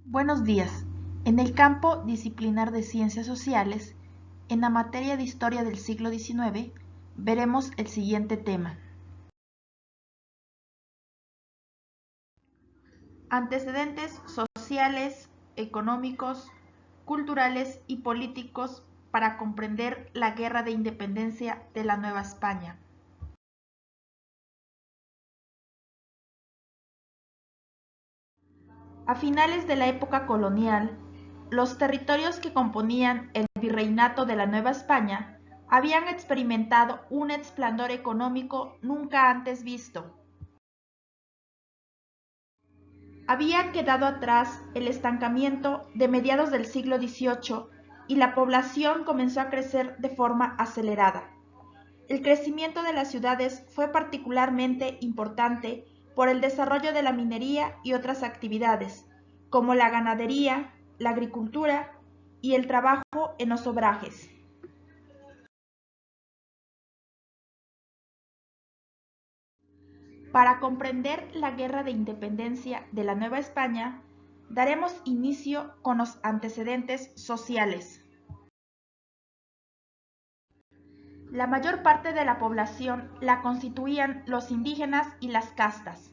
Buenos días. En el campo disciplinar de Ciencias Sociales, en la materia de Historia del siglo XIX, veremos el siguiente tema. Antecedentes sociales, económicos, culturales y políticos para comprender la Guerra de Independencia de la Nueva España. A finales de la época colonial, los territorios que componían el virreinato de la Nueva España habían experimentado un esplendor económico nunca antes visto. Había quedado atrás el estancamiento de mediados del siglo XVIII y la población comenzó a crecer de forma acelerada. El crecimiento de las ciudades fue particularmente importante por el desarrollo de la minería y otras actividades, como la ganadería, la agricultura y el trabajo en los obrajes. Para comprender la Guerra de Independencia de la Nueva España, daremos inicio con los antecedentes sociales. La mayor parte de la población la constituían los indígenas y las castas.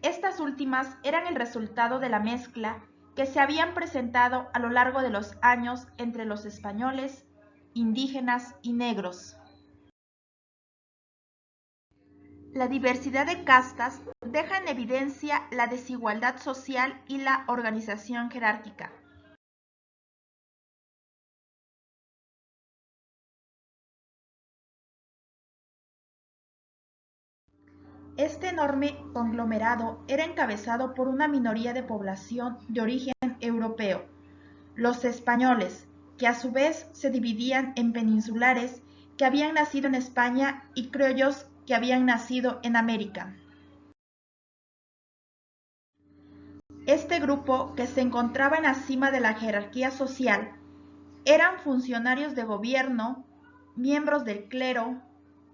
Estas últimas eran el resultado de la mezcla que se habían presentado a lo largo de los años entre los españoles, indígenas y negros. La diversidad de castas deja en evidencia la desigualdad social y la organización jerárquica. Este enorme conglomerado era encabezado por una minoría de población de origen europeo, los españoles, que a su vez se dividían en peninsulares que habían nacido en España y criollos que habían nacido en América. Este grupo, que se encontraba en la cima de la jerarquía social, eran funcionarios de gobierno, miembros del clero,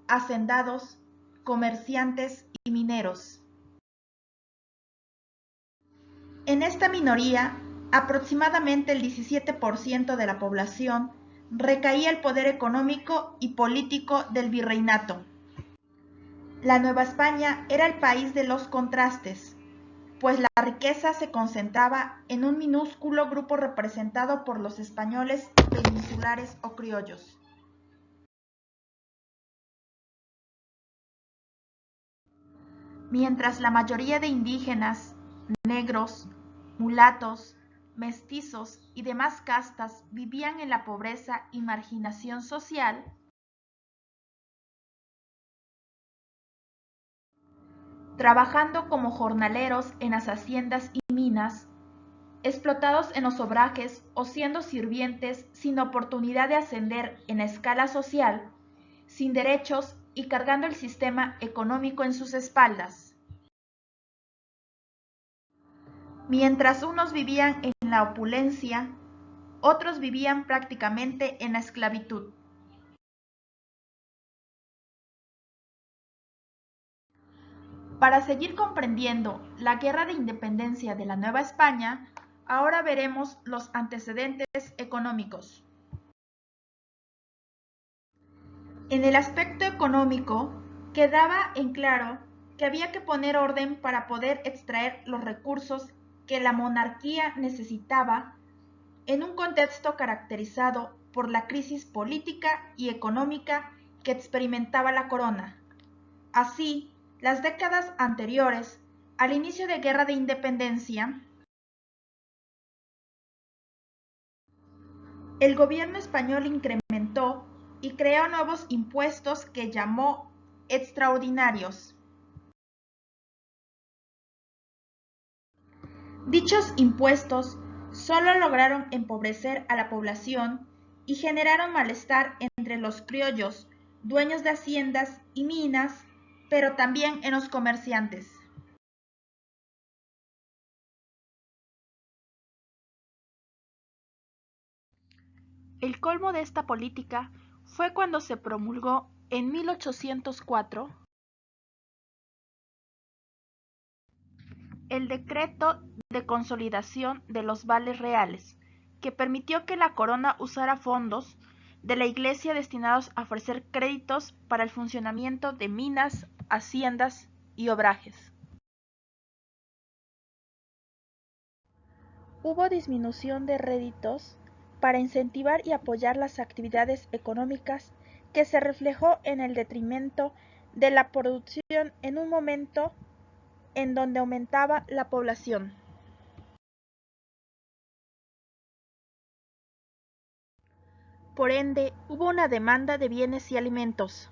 hacendados, comerciantes y mineros. En esta minoría, aproximadamente el 17% de la población recaía el poder económico y político del virreinato. La Nueva España era el país de los contrastes, pues la riqueza se concentraba en un minúsculo grupo representado por los españoles peninsulares o criollos. Mientras la mayoría de indígenas, negros, mulatos, mestizos y demás castas vivían en la pobreza y marginación social, trabajando como jornaleros en las haciendas y minas, explotados en los obrajes o siendo sirvientes sin oportunidad de ascender en la escala social, sin derechos y cargando el sistema económico en sus espaldas. Mientras unos vivían en la opulencia, otros vivían prácticamente en la esclavitud. Para seguir comprendiendo la Guerra de Independencia de la Nueva España, ahora veremos los antecedentes económicos. En el aspecto económico, quedaba en claro que había que poner orden para poder extraer los recursos que la monarquía necesitaba en un contexto caracterizado por la crisis política y económica que experimentaba la corona. Así, las décadas anteriores al inicio de Guerra de Independencia, el gobierno español incrementó y creó nuevos impuestos que llamó extraordinarios. Dichos impuestos solo lograron empobrecer a la población y generaron malestar entre los criollos, dueños de haciendas y minas, pero también en los comerciantes. El colmo de esta política fue cuando se promulgó en 1804 el Decreto de Consolidación de los Vales Reales, que permitió que la corona usara fondos de la Iglesia destinados a ofrecer créditos para el funcionamiento de minas, haciendas y obrajes. Hubo disminución de réditos para incentivar y apoyar las actividades económicas que se reflejó en el detrimento de la producción en un momento en donde aumentaba la población. Por ende, hubo una demanda de bienes y alimentos.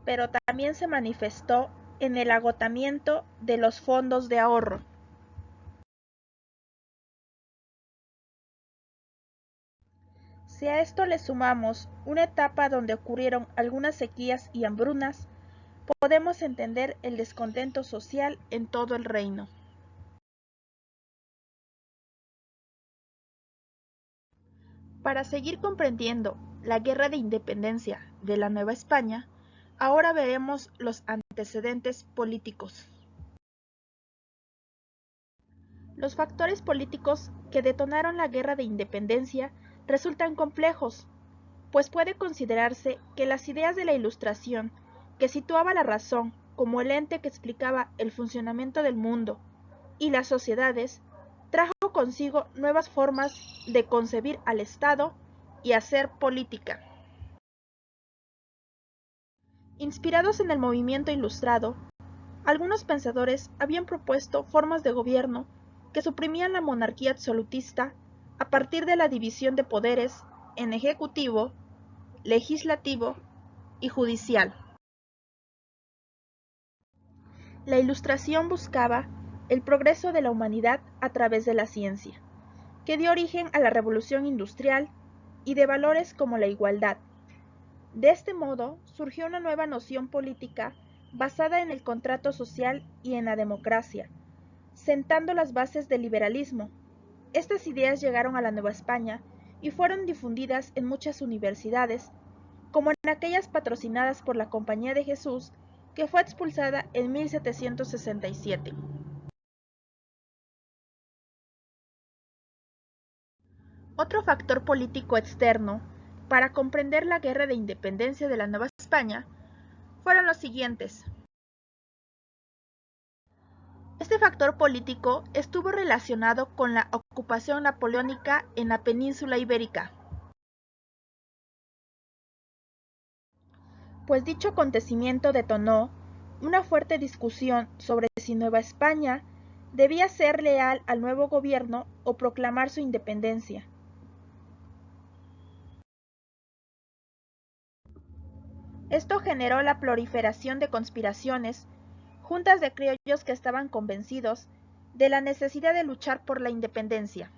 Pero también se manifestó en el agotamiento de los fondos de ahorro. Si a esto le sumamos una etapa donde ocurrieron algunas sequías y hambrunas, podemos entender el descontento social en todo el reino. Para seguir comprendiendo la guerra de independencia de la Nueva España, ahora veremos los antecedentes políticos. Los factores políticos que detonaron la guerra de independencia resultan complejos, pues puede considerarse que las ideas de la Ilustración, que situaba la razón como el ente que explicaba el funcionamiento del mundo y las sociedades, trajo consigo nuevas formas de concebir al Estado y hacer política. Inspirados en el movimiento ilustrado, algunos pensadores habían propuesto formas de gobierno que suprimían la monarquía absolutista a partir de la división de poderes en ejecutivo, legislativo y judicial. La Ilustración buscaba el progreso de la humanidad a través de la ciencia, que dio origen a la revolución industrial y de valores como la igualdad. De este modo, surgió una nueva noción política basada en el contrato social y en la democracia, sentando las bases del liberalismo. Estas ideas llegaron a la Nueva España y fueron difundidas en muchas universidades, como en aquellas patrocinadas por la Compañía de Jesús, que fue expulsada en 1767. Otro factor político externo para comprender la guerra de independencia de la Nueva España fueron los siguientes. Este factor político estuvo relacionado con la ocupación napoleónica en la península ibérica, pues dicho acontecimiento detonó una fuerte discusión sobre si Nueva España debía ser leal al nuevo gobierno o proclamar su independencia. Esto generó la proliferación de conspiraciones, juntas de criollos que estaban convencidos de la necesidad de luchar por la independencia.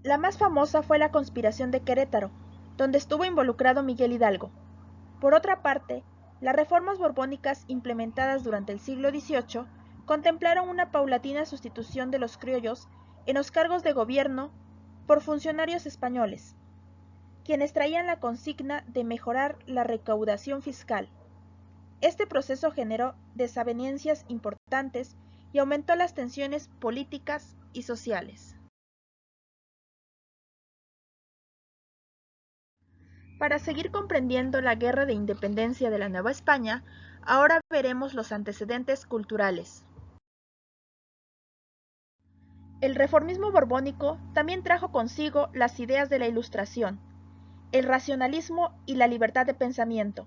La más famosa fue la conspiración de Querétaro, donde estuvo involucrado Miguel Hidalgo. Por otra parte, las reformas borbónicas implementadas durante el siglo XVIII contemplaron una paulatina sustitución de los criollos en los cargos de gobierno por funcionarios españoles, quienes traían la consigna de mejorar la recaudación fiscal. Este proceso generó desavenencias importantes y aumentó las tensiones políticas y sociales. Para seguir comprendiendo la guerra de independencia de la Nueva España, ahora veremos los antecedentes culturales. El reformismo borbónico también trajo consigo las ideas de la Ilustración, el racionalismo y la libertad de pensamiento.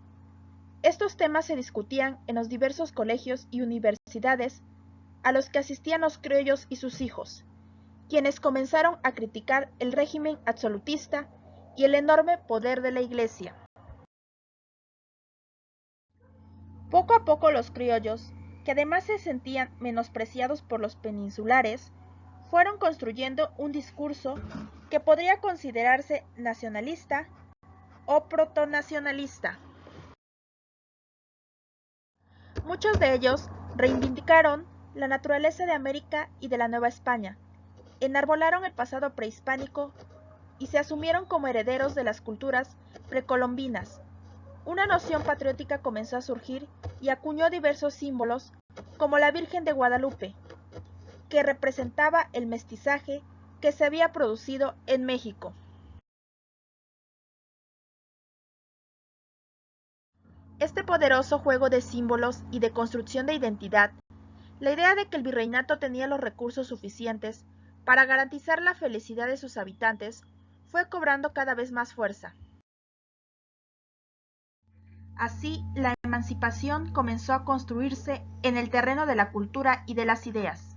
Estos temas se discutían en los diversos colegios y universidades a los que asistían los criollos y sus hijos, quienes comenzaron a criticar el régimen absolutista y el enorme poder de la Iglesia. Poco a poco los criollos, que además se sentían menospreciados por los peninsulares, fueron construyendo un discurso que podría considerarse nacionalista o protonacionalista. Muchos de ellos reivindicaron la naturaleza de América y de la Nueva España, enarbolaron el pasado prehispánico y se asumieron como herederos de las culturas precolombinas. Una noción patriótica comenzó a surgir y acuñó diversos símbolos, como la Virgen de Guadalupe, que representaba el mestizaje que se había producido en México. Este poderoso juego de símbolos y de construcción de identidad, la idea de que el virreinato tenía los recursos suficientes para garantizar la felicidad de sus habitantes, fue cobrando cada vez más fuerza. Así, la emancipación comenzó a construirse en el terreno de la cultura y de las ideas.